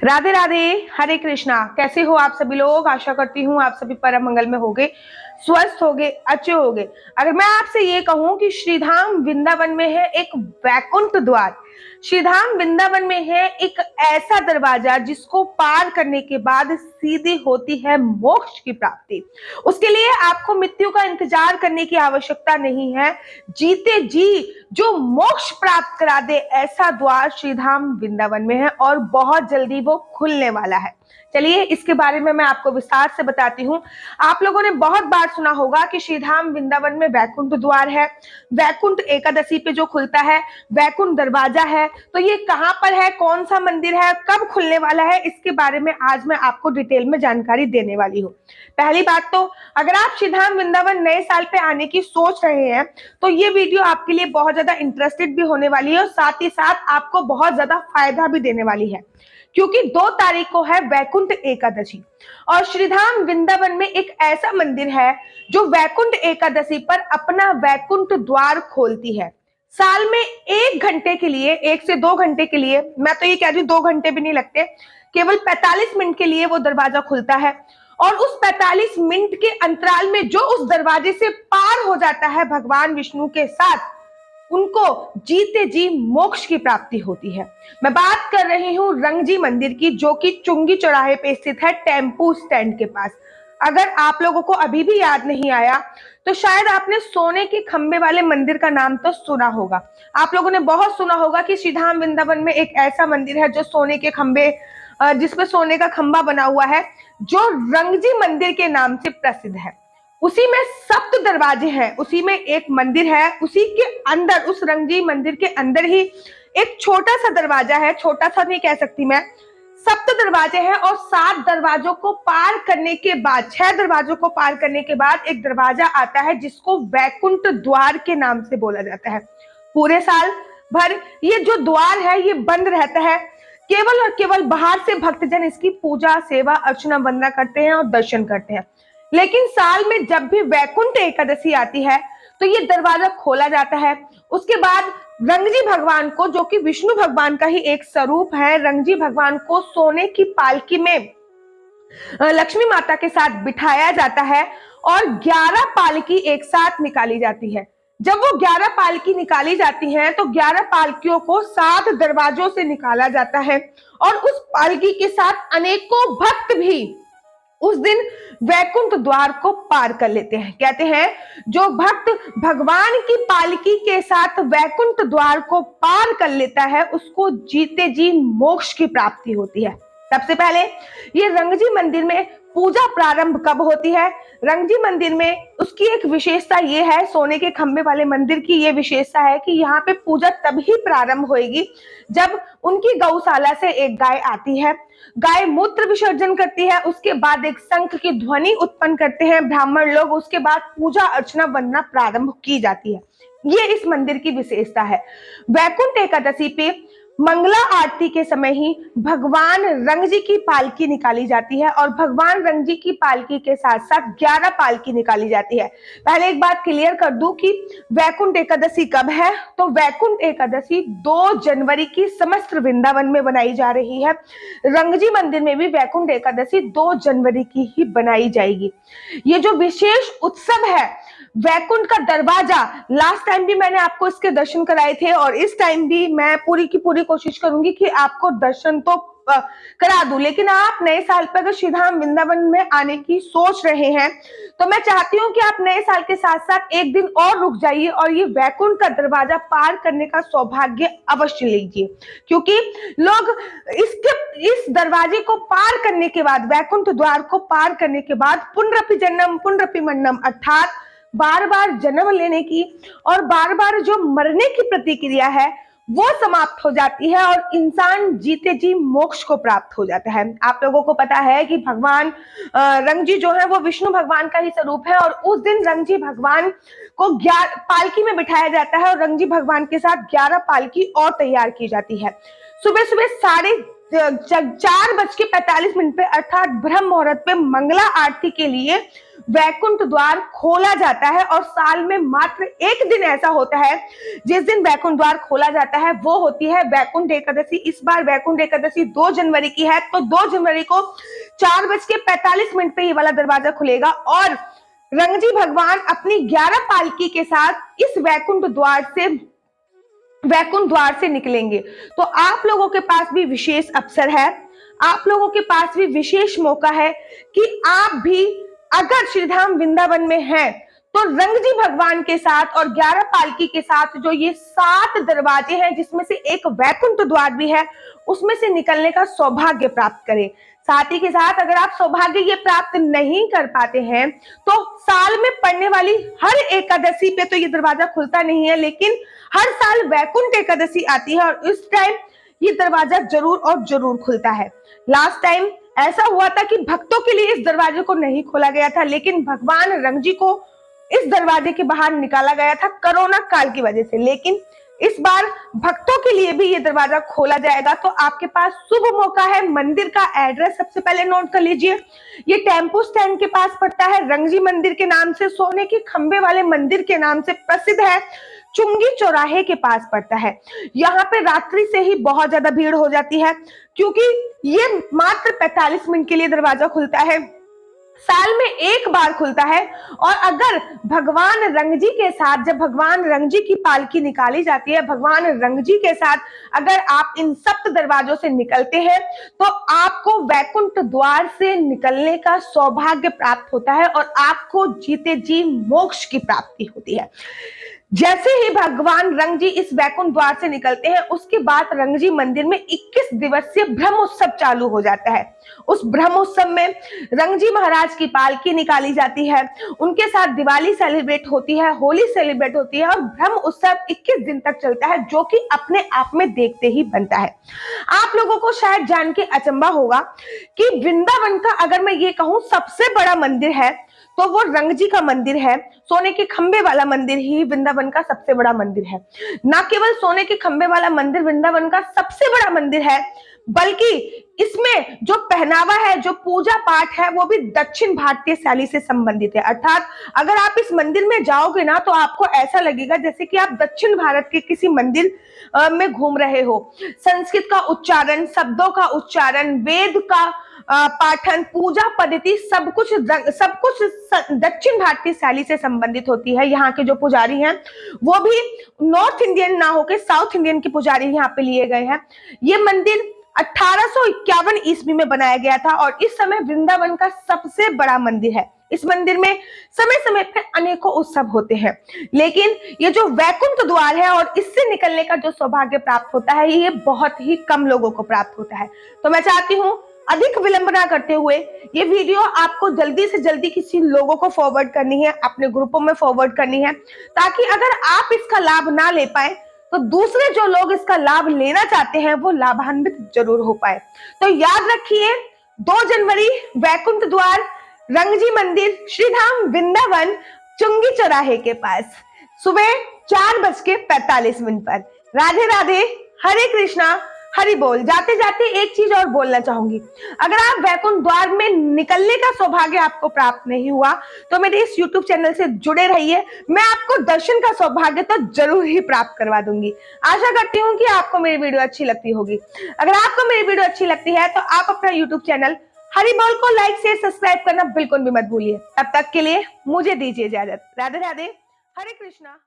राधे राधे। हरे कृष्णा। कैसे हो आप सभी लोग? आशा करती हूँ आप सभी परम मंगल में होगे, स्वस्थ होगे, अच्छे होगे। अगर मैं आपसे ये कहूं कि श्रीधाम वृंदावन में है एक वैकुंठ द्वार, श्रीधाम वृंदावन में है एक ऐसा दरवाजा जिसको पार करने के बाद सीधी होती है मोक्ष की प्राप्ति। उसके लिए आपको मृत्यु का इंतजार करने की आवश्यकता नहीं है। जीते जी जो मोक्ष प्राप्त करा दे ऐसा द्वार श्रीधाम वृंदावन में है और बहुत जल्दी वो खुलने वाला है। चलिए इसके बारे में मैं आपको विस्तार से बताती हूँ। आप लोगों ने बहुत बार सुना होगा कि श्रीधाम वृंदावन में वैकुंठ द्वार है, वैकुंठ एकादशी पे जो खुलता है, वैकुंठ दरवाजा है। तो ये कहाँ पर है, कौन सा मंदिर है, कब खुलने वाला है, इसके बारे में आज मैं आपको डिटेल में जानकारी देने वाली हूँ। पहली बात तो अगर आप श्रीधाम वृंदावन नए साल पे आने की सोच रहे हैं तो ये वीडियो आपके लिए बहुत ज्यादा इंटरेस्टेड भी होने वाली है और साथ ही साथ आपको बहुत ज्यादा फायदा भी देने वाली है, क्योंकि 2 तारीख को है वैकुंठ एकादशी और श्रीधाम वृंदावन में एक ऐसा मंदिर है जो वैकुंठ एकादशी पर अपना वैकुंठ द्वार खोलती है। साल में 1 घंटे के लिए, 1 से 2 घंटे के लिए, मैं तो ये कह रही हूँ 2 घंटे भी नहीं लगते, केवल 45 मिनट के लिए वो दरवाजा खुलता है और उस 45 मिनट के अंतराल में जो उस दरवाजे से पार हो जाता है भगवान विष्णु के साथ, उनको जीते जी मोक्ष की प्राप्ति होती है। मैं बात कर रही हूँ रंगजी मंदिर की, जो कि चुंगी चौराहे पे स्थित है, टेम्पू स्टैंड के पास। अगर आप लोगों को अभी भी याद नहीं आया तो शायद आपने सोने के खंबे वाले मंदिर का नाम तो सुना होगा। आप लोगों ने बहुत सुना होगा कि श्रीधाम वृंदावन में एक ऐसा मंदिर है जो सोने के खंबे, जिसमें सोने का खंबा बना हुआ है, जो रंगजी मंदिर के नाम से प्रसिद्ध है। उसी में 7 दरवाजे हैं, उसी में एक मंदिर है, उसी के अंदर, उस रंगजी मंदिर के अंदर ही एक छोटा सा दरवाजा है, छोटा सा नहीं कह सकती मैं, 7 दरवाजे हैं और 7 दरवाजों को पार करने के बाद, 6 दरवाजों को पार करने के बाद एक दरवाजा आता है जिसको वैकुंठ द्वार के नाम से बोला जाता है। पूरे साल भर ये जो द्वार है ये बंद रहता है, केवल और केवल बाहर से भक्तजन इसकी पूजा, सेवा, अर्चना, वंदना करते हैं और दर्शन करते हैं। लेकिन साल में जब भी वैकुंठ एकादशी आती है तो ये दरवाजा खोला जाता है। उसके बाद रंगजी भगवान को, जो कि विष्णु भगवान का ही एक स्वरूप है, रंगजी भगवान को सोने की पालकी में लक्ष्मी माता के साथ बिठाया जाता है और 11 पालकी एक साथ निकाली जाती है। जब वो 11 पालकी निकाली जाती हैं तो 11 पालकियों को 7 दरवाजों से निकाला जाता है और उस पालकी के साथ अनेकों भक्त भी उस दिन वैकुंठ द्वार को पार कर लेते हैं। कहते हैं जो भक्त भगवान की पालकी के साथ वैकुंठ द्वार को पार कर लेता है उसको जीते जी मोक्ष की प्राप्ति होती है। सबसे पहले ये रंगजी मंदिर में पूजा प्रारंभ कब होती है? रंगजी मंदिर में उसकी एक विशेषता ये है, सोने के खंबे वाले मंदिर की ये विशेषता है कि यहाँ पे पूजा तभी प्रारंभ होएगी जब उनकी गौशाला से एक गाय आती है, गाय मूत्र विसर्जन करती है, उसके बाद एक शंख की ध्वनि उत्पन्न करते हैं ब्राह्मण लोग, उसके बाद पूजा अर्चना वंदना प्रारंभ की जाती है। ये इस मंदिर की विशेषता है। वैकुंठ एकादशी पे मंगला आरती के समय ही भगवान रंगजी की पालकी निकाली जाती है और भगवान रंगजी की पालकी के साथ साथ 11 पालकी निकाली जाती है। पहले एक बात क्लियर कर दूं कि वैकुंठ एकादशी कब है, तो वैकुंठ एकादशी 2 जनवरी की समस्त वृंदावन में बनाई जा रही है। रंगजी मंदिर में भी वैकुंठ एकादशी 2 जनवरी की ही बनाई जाएगी। ये जो विशेष उत्सव है वैकुंठ का दरवाजा, लास्ट टाइम भी मैंने आपको इसके दर्शन कराए थे और इस टाइम भी मैं पूरी की पूरी कोशिश करूंगी कि आपको दर्शन तो करा दूं। लेकिन आप नए साल पर अगर श्रीधाम वृंदावन में आने की सोच रहे हैं तो मैं चाहती हूं कि आप नए साल के साथ साथ एक दिन और रुक जाइए और ये वैकुंठ का दरवाजा पार करने का सौभाग्य अवश्य लीजिए, क्योंकि लोग इस दरवाजे को पार करने के बाद, वैकुंठ द्वार को पार करने के बाद पुनरपि जन्म पुनरपि मन्नम, अर्थात बार बार जन्म लेने की और बार बार जो मरने की प्रतिक्रिया है वो समाप्त हो जाती है और इंसान जीते जी मोक्ष को प्राप्त हो जाता है। आप लोगों को पता है कि भगवान रंगजी जो है वो विष्णु भगवान का ही स्वरूप है और उस दिन रंगजी भगवान को 11 पालकी में बिठाया जाता है और रंगजी भगवान के साथ 11 पालकी और तैयार की जाती है। सुबह सुबह 4:45 पे अर्थात ब्रह्म मुहूर्त पे मंगला आरती के लिए वैकुंठ द्वार खोला जाता है। और साल में मात्र एक दिन ऐसा होता है जिस दिन वैकुंठ द्वार खोला जाता है, वो होती है वैकुंठ एकादशी। इस बार वैकुंठ एकादशी 2 जनवरी की है, तो 2 जनवरी को 4:45 पे ये वाला दरवाजा खुलेगा और रंगजी भगवान अपनी 11 पालकी के साथ इस वैकुंठ द्वार से निकलेंगे। तो आप लोगों के पास भी विशेष अवसर है, आप लोगों के पास भी विशेष मौका है कि आप भी अगर श्रीधाम वृंदावन में हैं तो रंगजी भगवान के साथ और 11 पालकी के साथ जो ये 7 दरवाजे हैं, जिसमें से एक वैकुंठ द्वार भी है, उसमें से निकलने का सौभाग्य प्राप्त करें। साथ ही के साथ अगर आप सौभाग्य ये प्राप्त नहीं कर पाते हैं तो साल में पड़ने वाली हर एकादशी पे तो ये दरवाजा खुलता नहीं है, लेकिन हर साल वैकुंठ एकादशी आती है और इस टाइम ये दरवाजा जरूर और जरूर खुलता है। लास्ट टाइम ऐसा हुआ था कि भक्तों के लिए इस दरवाजे को नहीं खोला गया था, लेकिन भगवान रंगजी को इस दरवाजे के बाहर निकाला गया था कोरोना काल की वजह से। लेकिन इस बार भक्तों के लिए भी ये दरवाजा खोला जाएगा, तो आपके पास शुभ मौका है। मंदिर का एड्रेस सबसे पहले नोट कर लीजिए, ये टेम्पो स्टैंड के पास पड़ता है, रंगजी मंदिर के नाम से, सोने के खंबे वाले मंदिर के नाम से प्रसिद्ध है, चुंगी चौराहे के पास पड़ता है। यहाँ पे रात्रि से ही बहुत ज्यादा भीड़ हो जाती है, क्योंकि ये मात्र 45 मिनट के लिए दरवाजा खुलता है, साल में एक बार खुलता है। और अगर भगवान रंगजी के साथ, जब भगवान रंगजी की पालकी निकाली जाती है, भगवान रंगजी के साथ अगर आप इन 7 दरवाजों से निकलते हैं तो आपको वैकुंठ द्वार से निकलने का सौभाग्य प्राप्त होता है और आपको जीते जी मोक्ष की प्राप्ति होती है। जैसे ही भगवान रंगजी इस वैकुंठ द्वार से निकलते हैं, उसके बाद रंगजी मंदिर में 21 दिवसीय ब्रह्मोत्सव चालू हो जाता है। उस ब्रह्मोत्सव में रंगजी महाराज की पालकी निकाली जाती है, उनके साथ दिवाली सेलिब्रेट होती है, होली सेलिब्रेट होती है और ब्रह्म उत्सव 21 दिन तक चलता है, जो कि अपने आप में देखते ही बनता है। आप लोगों को शायद जान के अचंभा होगा कि वृंदावन का अगर मैं ये कहूं सबसे बड़ा मंदिर है तो वो रंगजी का मंदिर है। सोने के खंबे वाला मंदिर ही वृंदावन का सबसे बड़ा मंदिर है। ना केवल सोने के खंबे वाला मंदिर वृंदावन का सबसे बड़ा मंदिर है, बल्कि इसमें जो पहनावा है, जो पूजा पाठ है, वो भी दक्षिण भारतीय शैली से संबंधित है। अर्थात अगर आप इस मंदिर में जाओगे ना तो आपको ऐसा लगेगा जैसे कि आप दक्षिण भारत के किसी मंदिर में घूम रहे हो। संस्कृत का उच्चारण, शब्दों का उच्चारण, वेद का पाठन, पूजा पद्धति, सब कुछ दक्षिण भारतीय शैली से संबंधित होती है। यहाँ के जो पुजारी हैं वो भी नॉर्थ इंडियन ना होकर साउथ इंडियन के पुजारी यहाँ पे लिए गए हैं। ये मंदिर 1851 ईस्वी में बनाया गया था और इस समय वृंदावन का सबसे बड़ा मंदिर है। इस मंदिर में समय समय पर अनेकों उत्सव होते हैं, लेकिन ये जो वैकुंठ द्वार है और इससे निकलने का जो सौभाग्य प्राप्त होता है, ये बहुत ही कम लोगों को प्राप्त होता है। तो मैं चाहती हूँ अधिक विलंब ना करते हुए ये वीडियो आपको जल्दी से जल्दी किसी लोगों को फॉरवर्ड करनी है, अपने ग्रुपों में फॉरवर्ड करनी है, ताकि अगर आप इसका लाभ ना ले पाए तो दूसरे जो लोग इसका लाभ लेना चाहते हैं वो लाभान्वित जरूर हो पाए। तो याद रखिए, 2 जनवरी वैकुंठ द्वार, रंगजी मंदिर, श्रीधाम वृंदावन, चुंगी चौराहे के पास, सुबह 4:45 पर। राधे राधे, हरे कृष्णा, हरि बोल। जाते जाते एक चीज और बोलना चाहूंगी, अगर आप वैकुंठ द्वार में निकलने का सौभाग्य आपको प्राप्त नहीं हुआ तो मेरे इस YouTube चैनल से जुड़े रहिए, मैं आपको दर्शन का सौभाग्य तो जरूर ही प्राप्त करवा दूंगी। आशा करती हूँ कि आपको मेरी वीडियो अच्छी लगती होगी। अगर आपको मेरी वीडियो अच्छी लगती है तो आप अपना YouTube चैनल हरि बोल को लाइक शेयर सब्सक्राइब करना बिल्कुल भी मत भूलिए। तब तक के लिए मुझे दीजिए इजाजत। राधे राधे, हरे कृष्णा।